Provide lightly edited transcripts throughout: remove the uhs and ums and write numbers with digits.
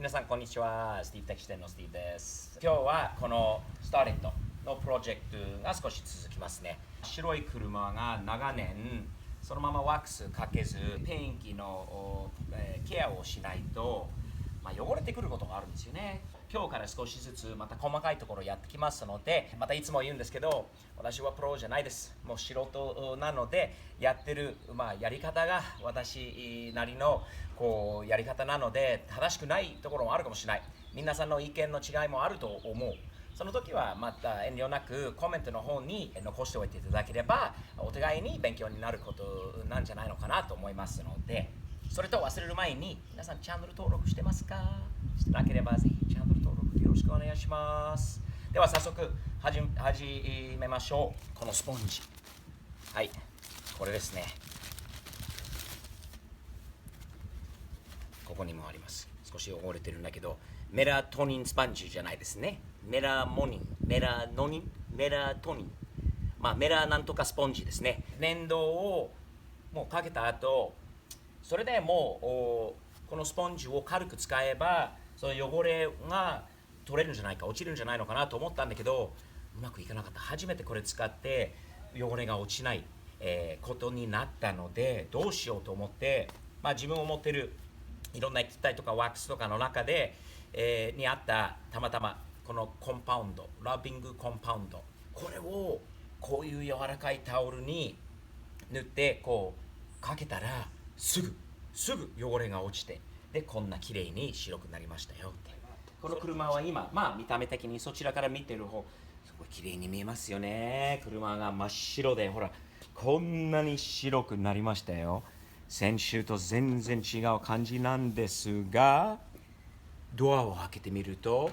皆さんこんにちは。スティーブテキシ店のスティーブです。今日はこのスターレットのプロジェクトが少し続きますね。白い車が長年そのままワックスかけずペインキのケアをしないと、汚れてくることがあるんですよね。今日から少しずつまた細かいところやってきますので、またいつも言うんですけど、私はプロじゃないです。もう素人なのでやってる、やり方が私なりのやり方なので正しくないところもあるかもしれない。皆さんの意見の違いもあると思う。その時はまた遠慮なくコメントの方に残しておいていただければお互いに勉強になることなんじゃないのかなと思いますので、それと忘れる前に皆さんチャンネル登録してますか？してなければぜひチャンネル登録よろしくお願いします。では早速始めましょう。このスポンジ、はい、これですね。ここにもあります。少し汚れてるんだけど、メラトニンスポンジじゃないですね。メラトニン、メラなんとかスポンジですね。粘土をもうかけた後、それでもうこのスポンジを軽く使えばその汚れが取れるんじゃないか、落ちるんじゃないのかなと思ったんだけど、うまくいかなかった。初めてこれ使って汚れが落ちない、ことになったので、どうしようと思って、自分を持ってるいろんな液体とかワックスとかの中で、にあったたまたまこのコンパウンド、ラビングコンパウンド、これをこういう柔らかいタオルに塗ってかけたらすぐ汚れが落ちて、でこんな綺麗に白くなりましたよって。この車は今見た目的にそちらから見てる方すごい綺麗に見えますよね。車が真っ白で、ほらこんなに白くなりましたよ。先週と全然違う感じなんですが、ドアを開けてみると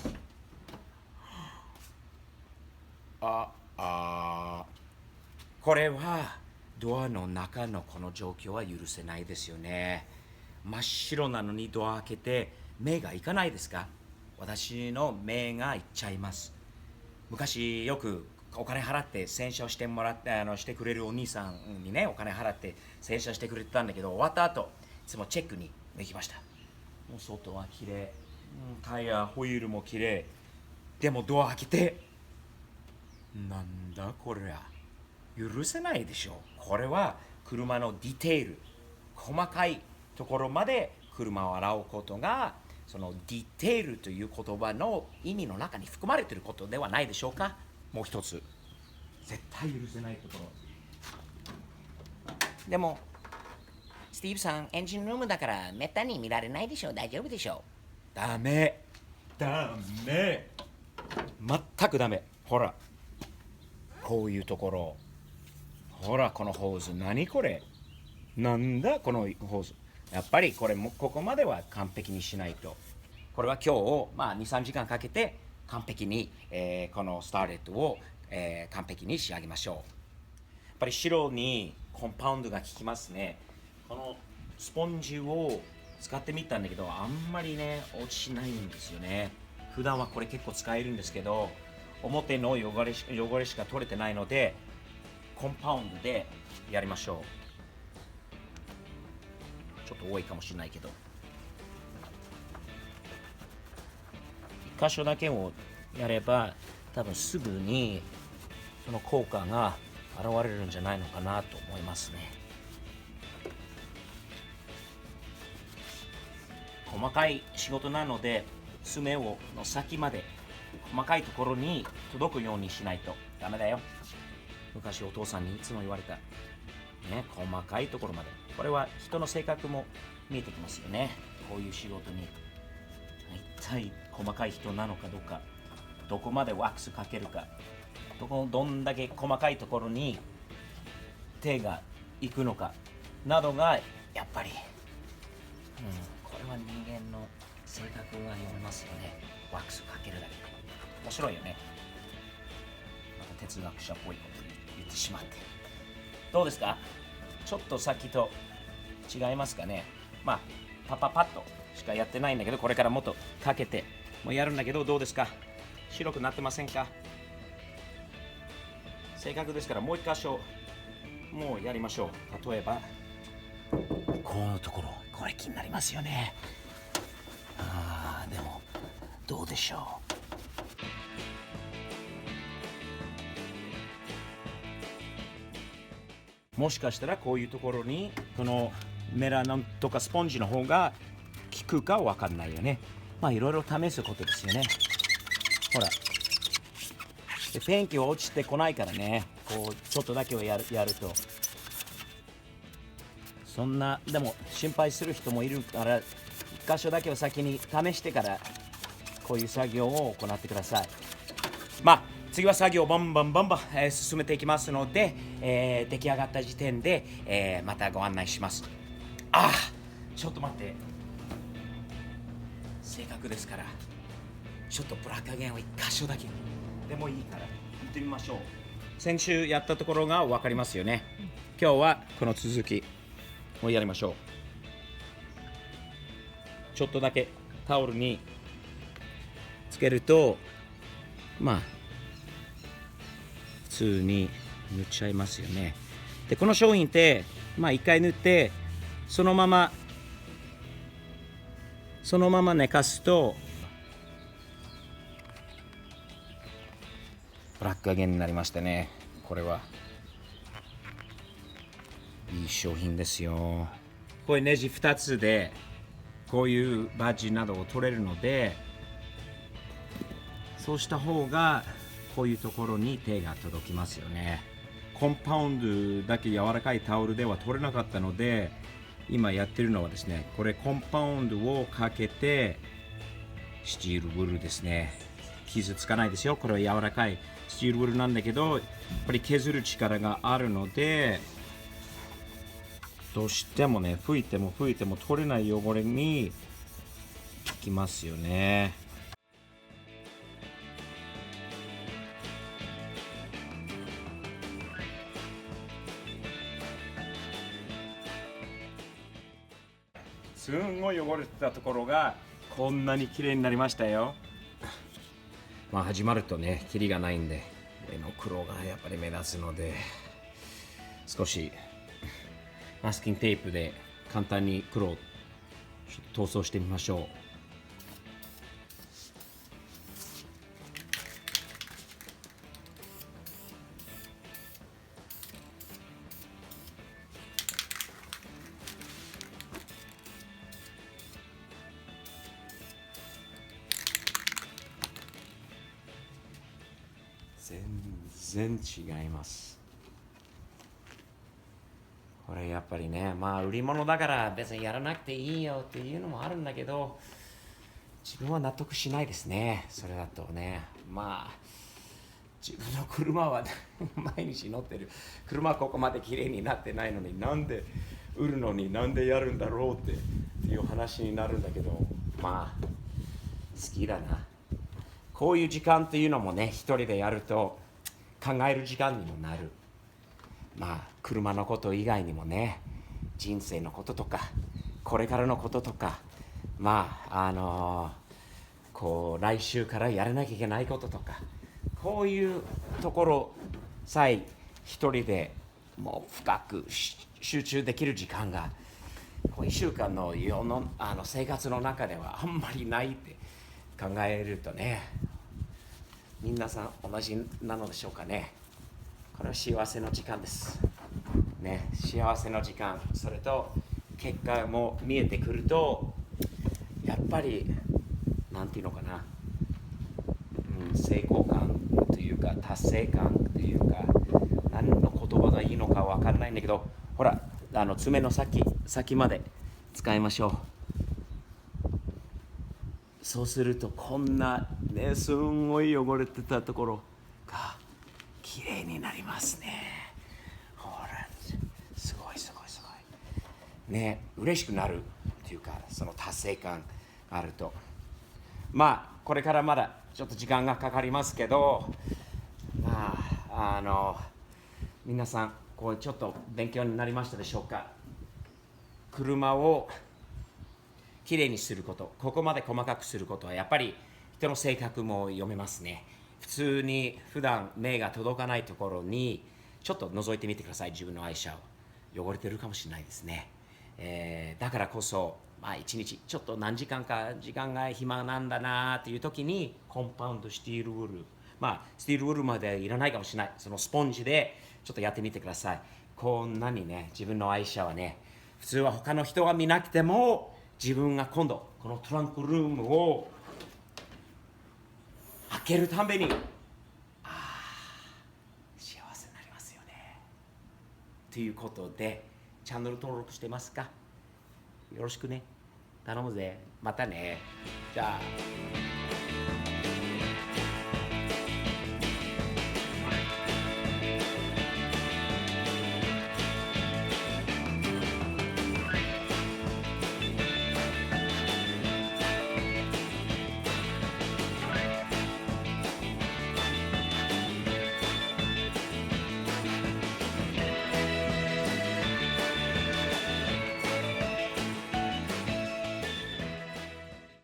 これはドアの中のこの状況は許せないですよね。真っ白なのにドア開けて目がいかないですか？私の目がいっちゃいます。昔よくお金払って洗車をしてもらってしてくれるお兄さんにね、お金払って洗車してくれてたんだけど、終わった後いつもチェックに行きました。もう外は綺麗、タイヤホイールも綺麗でもドア開けて、なんだこれは許せないでしょ。これは車のディテール、細かいところまで車を洗うことがそのディテールという言葉の意味の中に含まれていることではないでしょうか。もう一つ絶対許せないところ。でもスティーブさん、エンジンルームだからめったに見られないでしょう。大丈夫でしょう。ダメ全くダメ。ほらこういうところ、ほらこのホーズ、何これ、なんだこのホーズ。やっぱりこれもここまでは完璧にしないと。これは今日2、3時間かけて完璧に、このスターレットを、完璧に仕上げましょう。やっぱり白にコンパウンドが効きますね。このスポンジを使ってみたんだけど、あんまりね落ちないんですよね。普段はこれ結構使えるんですけど、表の汚れしか取れてないのでコンパウンドでやりましょう。ちょっと多いかもしれないけど、1箇所だけをやれば多分すぐにその効果が現れるんじゃないのかなと思いますね。細かい仕事なので爪の先まで細かいところに届くようにしないとダメだよ。昔お父さんにいつも言われたね、細かいところまで。これは人の性格も見えてきますよね。こういう仕事に一体細かい人なのかどうか、どこまでワックスかけるか、どんだけ細かいところに手が行くのかなどがやっぱり、これは人間の性格が読めますよね。ワックスかけるだけで面白いよね。また哲学者っぽいこと言ってしまって、どうですか？ちょっとさっきと違いますかね。パッとしかやってないんだけど、これからもっとかけてもうやるんだけど、どうですか？白くなってませんか？正確ですから、もう一箇所もうやりましょう。例えばこのところ、これ気になりますよね。でもどうでしょう。もしかしたらこういうところにこのメラノンとかスポンジの方が効くかわかんないよね。まあいろいろ試すことですよね。ほらでペンキは落ちてこないからね、こうちょっとだけをやると、そんなでも心配する人もいるから、一箇所だけを先に試してからこういう作業を行ってください。まあ次は作業をバンバン進めていきますので、出来上がった時点で、またご案内します。ちょっと待って、せっかくですからちょっとブラック弦を一箇所だけでもいいから行ってみましょう。先週やったところが分かりますよね。今日はこの続きをやりましょう。ちょっとだけタオルにつけると、まあ普通に塗っちゃいますよね。でこの商品って一回塗ってそのまま寝かすとブラックアゲンになりましたね。これはいい商品ですよ。これネジ2つでこういうバッジなどを取れるので、そうした方がこういうところに手が届きますよね。コンパウンドだけ柔らかいタオルでは取れなかったので、今やってるのはですね、これコンパウンドをかけてスチールウールですね。傷つかないですよ。これは柔らかいスチールウールなんだけど、やっぱり削る力があるので、どうしてもね、拭いても取れない汚れにいきますよね。すんごい汚れてたところがこんなに綺麗になりましたよ。始まるとね、キリがないんで、目の黒がやっぱり目立つので、少しマスキングテープで簡単に黒を塗装してみましょう。全然違います。これやっぱりね、売り物だから別にやらなくていいよっていうのもあるんだけど、自分は納得しないですね。それだとね、自分の車は毎日乗ってる車はここまで綺麗になってないのに、なんで売るのになんでやるんだろうっていう話になるんだけど、好きだな。こういう時間っていうのもね、一人でやると考える時間にもなる。車のこと以外にもね、人生のこととかこれからのこととか、来週からやらなきゃいけないこととか、こういうところさえ一人でもう深く集中できる時間がこう1週間の生活の中ではあんまりないって考えるとね、皆さん同じなのでしょうかね。これは幸せの時間ですね。幸せの時間、それと結果も見えてくると、やっぱりなんていうのかな、成功感というか達成感というか、何の言葉がいいのか分かんないんだけど、ほら爪の先まで使いましょう。そうするとこんなね、すんごい汚れてたところが綺麗になりますね。ほら、すごいね、嬉しくなるっていうか、その達成感があると、これからまだちょっと時間がかかりますけど、皆さんこうちょっと勉強になりましたでしょうか。車をきれいにすること、ここまで細かくすることはやっぱり人の性格も読めますね。普通に普段目が届かないところにちょっと覗いてみてください。自分の愛車を汚れてるかもしれないですね。だからこそまあ一日ちょっと何時間か時間が暇なんだなっていう時にコンパウンドスティールウール、まあスティールウールまでいらないかもしれない、そのスポンジでちょっとやってみてください。こんなにね、自分の愛車はね、普通は他の人が見なくても自分が今度このトランクルームを開けるために幸せになりますよね。ということで、チャンネル登録してますか？よろしくね。頼むぜ。またね。じゃあ。